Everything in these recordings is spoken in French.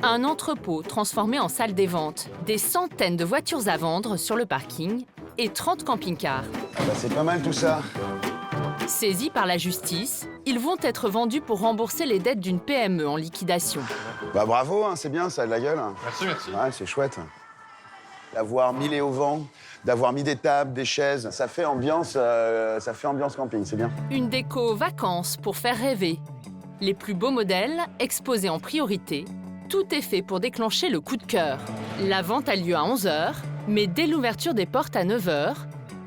Un entrepôt transformé en salle des ventes, des centaines de voitures à vendre sur le parking et 30 camping-cars. Bah, c'est pas mal tout ça. Saisis par la justice, ils vont être vendus pour rembourser les dettes d'une PME en liquidation. Bah bravo, hein, c'est bien, ça a de la gueule. Merci, merci. Ouais, c'est chouette. D'avoir mis les auvents, d'avoir mis des tables, des chaises, ça fait ambiance camping, c'est bien. Une déco vacances pour faire rêver. Les plus beaux modèles, exposés en priorité, tout est fait pour déclencher le coup de cœur. La vente a lieu à 11 h, mais dès l'ouverture des portes à 9 h,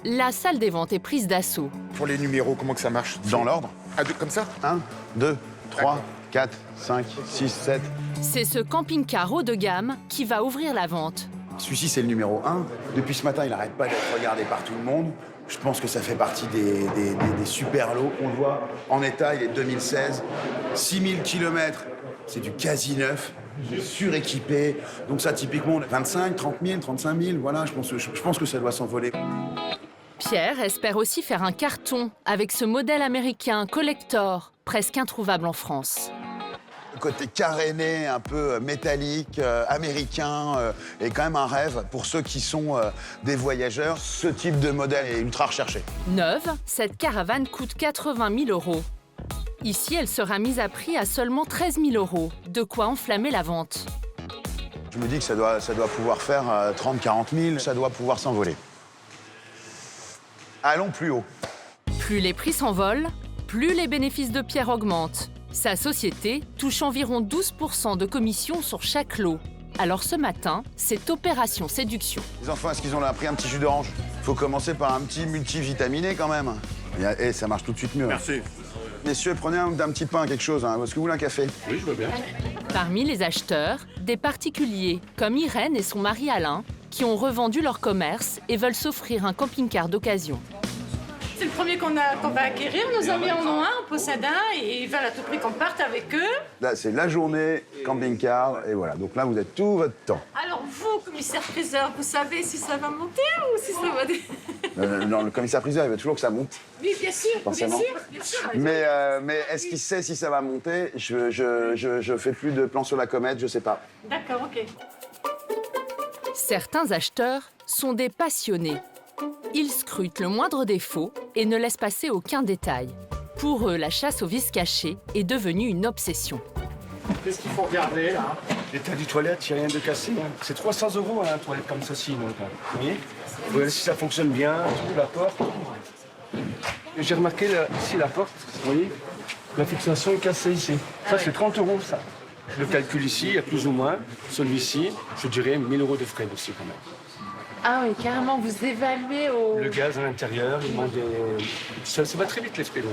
la salle des ventes est prise d'assaut. Pour les numéros, comment que ça marche? Dans l'ordre. Comme ça? 1, 2, 3, 4, 5, 6, 7. C'est ce camping-car haut de gamme qui va ouvrir la vente. Celui-ci, c'est le numéro 1. Depuis ce matin, il n'arrête pas d'être regardé par tout le monde. Je pense que ça fait partie des super lots. On le voit en état, il est 2016. 6000 km, c'est du quasi neuf, suréquipé. Donc ça, typiquement, 25, 30 000, 35 000, voilà, je pense que ça doit s'envoler. Pierre espère aussi faire un carton avec ce modèle américain collector, presque introuvable en France. Le côté caréné, un peu métallique, américain, est quand même un rêve pour ceux qui sont des voyageurs. Ce type de modèle est ultra recherché. Neuve, cette caravane coûte 80 000 €. Ici, elle sera mise à prix à seulement 13 000 €, de quoi enflammer la vente. Je me dis que ça doit pouvoir faire 30 000, 40 000, ça doit pouvoir s'envoler. Allons plus haut. Plus les prix s'envolent, plus les bénéfices de Pierre augmentent. Sa société touche environ 12 % de commission sur chaque lot. Alors ce matin, c'est opération séduction. Les enfants, est-ce qu'ils ont pris un petit jus d'orange? Faut commencer par un petit multivitaminé quand même. Et ça marche tout de suite mieux. Merci. Messieurs, prenez un petit pain, quelque chose. Est-ce que vous voulez un café? Oui, je veux bien. Parmi les acheteurs, des particuliers comme Irène et son mari Alain, qui ont revendu leur commerce et veulent s'offrir un camping-car d'occasion. C'est le premier qu'on va acquérir. Nos amis en ont un, en possèdent un, et ils veulent à tout prix qu'on parte avec eux. Là, c'est la journée camping-car, et voilà. Donc là, vous êtes tout votre temps. Alors vous, commissaire-priseur, vous savez si ça va monter ou si ça va... Non, le commissaire-priseur, il veut toujours que ça monte. Oui, bien sûr, Forcément. bien sûr. Mais est-ce qu'il sait si ça va monter? Je fais plus de plans sur la comète, je sais pas. D'accord, ok. Certains acheteurs sont des passionnés. Ils scrutent le moindre défaut et ne laissent passer aucun détail. Pour eux, la chasse aux vices cachés est devenue une obsession. Qu'est-ce qu'il faut regarder, là? L'état du toilette, il n'y a rien de cassé. Hein. C'est 300 € hein, une toilette comme ceci. Donc, vous voyez? Vous voyez si ça fonctionne bien, tout, la porte. J'ai remarqué ici la porte, vous voyez? La fixation est cassée ici. Ça, c'est 30 €, ça. Le calcul ici, il y a plus ou moins. Celui-ci, je dirais 1 000 € de frais dessus quand même. Ah oui, carrément, vous évaluez au... Le gaz à l'intérieur, il demande des... Ça va très vite les frais, donc.